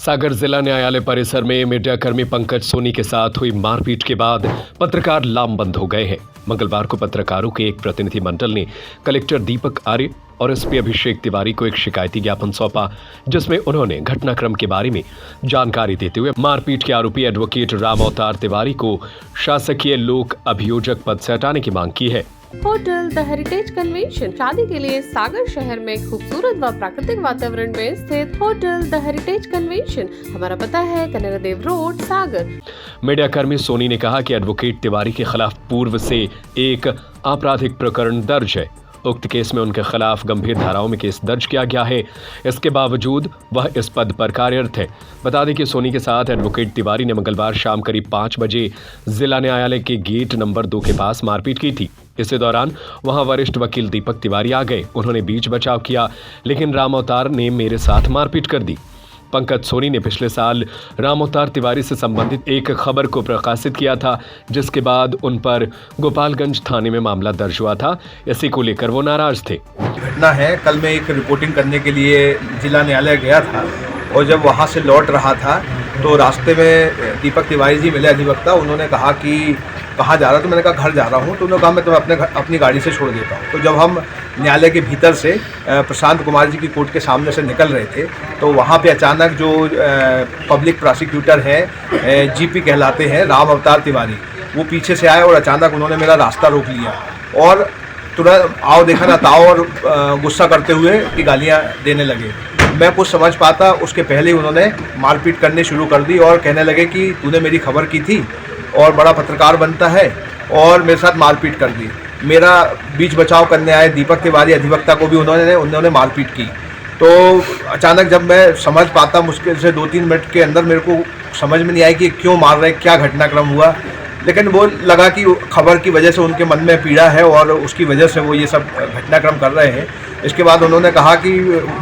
सागर जिला न्यायालय परिसर में मीडियाकर्मी पंकज सोनी के साथ हुई मारपीट के बाद पत्रकार लामबंद हो गए हैं। मंगलवार को पत्रकारों के एक प्रतिनिधि मंडल ने कलेक्टर दीपक आर्य और एसपी अभिषेक तिवारी को एक शिकायती ज्ञापन सौंपा, जिसमें उन्होंने घटनाक्रम के बारे में जानकारी देते हुए मारपीट के आरोपी एडवोकेट राम अवतार तिवारी को शासकीय लोक अभियोजक पद से हटाने की मांग की है। होटल द हेरिटेज कन्वेंशन शादी के लिए सागर शहर में खूबसूरत व प्राकृतिक वातावरण में स्थित होटल द हेरिटेज कन्वेंशन। हमारा पता है कनेरा देव रोड, सागर। मीडियाकर्मी सोनी ने कहा कि एडवोकेट तिवारी के खिलाफ पूर्व से एक आपराधिक प्रकरण दर्ज है। उक्त केस में उनके खिलाफ गंभीर धाराओं में केस दर्ज किया गया है। इसके बावजूद वह इस पद पर कार्यरत है। बता दें कि सोनी के साथ एडवोकेट तिवारी ने मंगलवार शाम करीब 5 बजे जिला न्यायालय के गेट नंबर 2 के पास मारपीट की थी। इसी दौरान वहां वरिष्ठ वकील दीपक तिवारी आ गए। उन्होंने बीच बचाव किया, लेकिन राम अवतार ने मेरे साथ मारपीट कर दी। पंकज सोनी ने पिछले साल राम अवतार तिवारी से संबंधित एक खबर को प्रकाशित किया था, जिसके बाद उन पर गोपालगंज थाने में मामला दर्ज हुआ था। इसी को लेकर वो नाराज थे। घटना है, कल मैं एक रिपोर्टिंग करने के लिए जिला न्यायालय गया था और जब वहाँ से लौट रहा था तो रास्ते में दीपक तिवारी जी मिले अधिवक्ता। उन्होंने कहा कि कहाँ जा रहा, तो मैंने कहा घर जा रहा हूँ। तो उन्होंने कहा मैं तुम्हें अपनी गाड़ी से छोड़ देता हूँ। तो जब हम न्यायालय के भीतर से प्रशांत कुमार जी की कोर्ट के सामने से निकल रहे थे तो वहाँ पे अचानक जो पब्लिक प्रोसिक्यूटर हैं, जीपी कहलाते हैं, राम अवतार तिवारी, वो पीछे से आए और अचानक उन्होंने मेरा रास्ता रोक लिया और तुरंत आओ देखा ना ताओ और गुस्सा करते हुए की गालियाँ देने लगे। मैं कुछ समझ पाता उसके पहले ही उन्होंने मारपीट करने शुरू कर दी और कहने लगे कि तूने मेरी खबर की थी और बड़ा पत्रकार बनता है, और मेरे साथ मारपीट कर दी। मेरा बीच बचाव करने आए दीपक तिवारी अधिवक्ता को भी उन्होंने मारपीट की। तो अचानक जब मैं समझ पाता, मुश्किल से 2-3 मिनट के अंदर मेरे को समझ में नहीं आई कि क्यों मार रहे, क्या घटनाक्रम हुआ, लेकिन वो लगा कि खबर की वजह से उनके मन में पीड़ा है और उसकी वजह से वो ये सब घटनाक्रम कर रहे हैं। इसके बाद उन्होंने कहा कि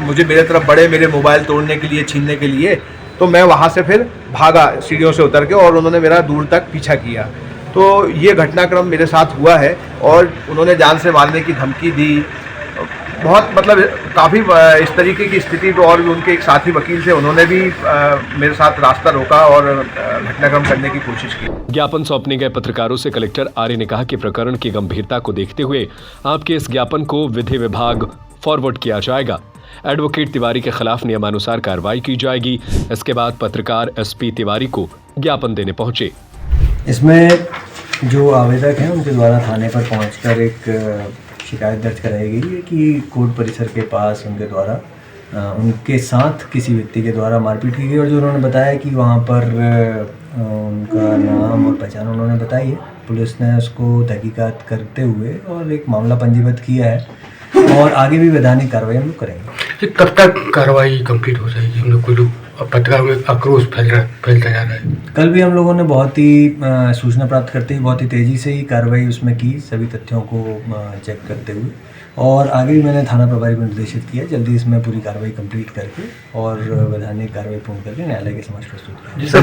मुझे मेरे तरफ बढ़े, मेरे मोबाइल तोड़ने के लिए, छीनने के लिए। तो मैं वहाँ से फिर भागा सीढ़ियों से उतर के और उन्होंने मेरा दूर तक पीछा किया। तो ये घटनाक्रम मेरे साथ हुआ है और उन्होंने जान से मारने की धमकी दी। बहुत मतलब काफ़ी इस तरीके की स्थिति को, और भी उनके एक साथी वकील थे, उन्होंने भी मेरे साथ रास्ता रोका और घटनाक्रम करने की कोशिश की। ज्ञापन सौंपने गए पत्रकारों से कलेक्टर आर्य ने कहा कि प्रकरण की गंभीरता को देखते हुए आपके इस ज्ञापन को विधि विभाग फॉरवर्ड किया जाएगा। एडवोकेट तिवारी के खिलाफ नियमानुसार कार्रवाई की जाएगी। इसके बाद पत्रकार एसपी तिवारी को ज्ञापन देने पहुंचे। इसमें जो आवेदक हैं उनके द्वारा थाने पर पहुंचकर एक शिकायत दर्ज कराई गई है कि कोर्ट परिसर के पास उनके द्वारा उनके साथ किसी व्यक्ति के द्वारा मारपीट की गई, और जो उन्होंने बताया कि वहाँ पर उनका नाम और पहचान उन्होंने बताई है। पुलिस ने उसको तहकीकात करते हुए और एक मामला पंजीबद्ध किया है और आगे भी वैधानिक कार्रवाई हम लोग करेंगे। कब तक कार्रवाई कंप्लीट हो जाएगी? हम लोग को पत्रकारों में आक्रोश फैलता जा रहा है। कल भी हम लोगों ने बहुत ही सूचना प्राप्त करते ही बहुत ही तेज़ी से ही कार्रवाई उसमें की, सभी तथ्यों को चेक करते हुए, और आगे भी मैंने थाना प्रभारी को निर्देशित किया जल्दी इसमें पूरी कार्रवाई कंप्लीट करके और वैधानिक कार्रवाई पूर्ण करके न्यायालय के समक्ष प्रस्तुत किया।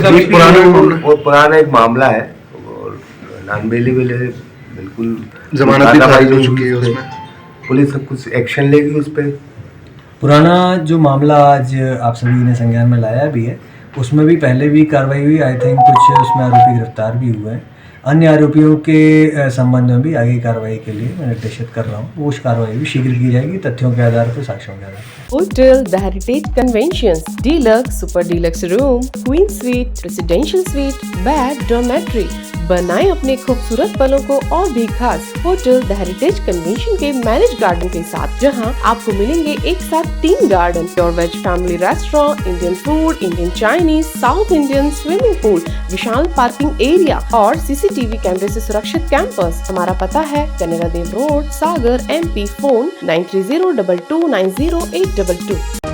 पुराना एक मामला है और नॉन बेलेबल है, बिल्कुल जमानत भी खारिज हो चुकी है, उसमें पुलिस सब कुछ एक्शन लेगी उस पर। पुराना जो मामला आज आप सभी ने संज्ञान में लाया भी है, उसमें भी पहले भी कार्रवाई हुई। आई थिंक कुछ उसमें आरोपी गिरफ्तार भी हुए हैं। अन्य आरोपियों के संबंध में भी आगे कार्रवाई के लिए मैं निर्देशित कर रहा हूँ। वो उस कार्रवाई भी शीघ्र की जाएगी, तथ्यों के आधार पर, साक्ष्यों के आधार पर। Hotel the heritage convention, deluxe, super deluxe room, queen suite, residential suite, bed, dormitory. बनाएं अपने खूबसूरत पलों को और भी खास होटल द हेरिटेज कन्वेंशन के मैरिज गार्डन के साथ, जहां आपको मिलेंगे एक साथ 3 garden, pure veg family restaurant, Indian food, Indian Chinese, south Indian, swimming pool, विशाल पार्किंग एरिया और सीसीटीवी कैमरे से सुरक्षित कैंपस। हमारा पता है कनेरा देव रोड, सागर, MP। फोन 9302290822।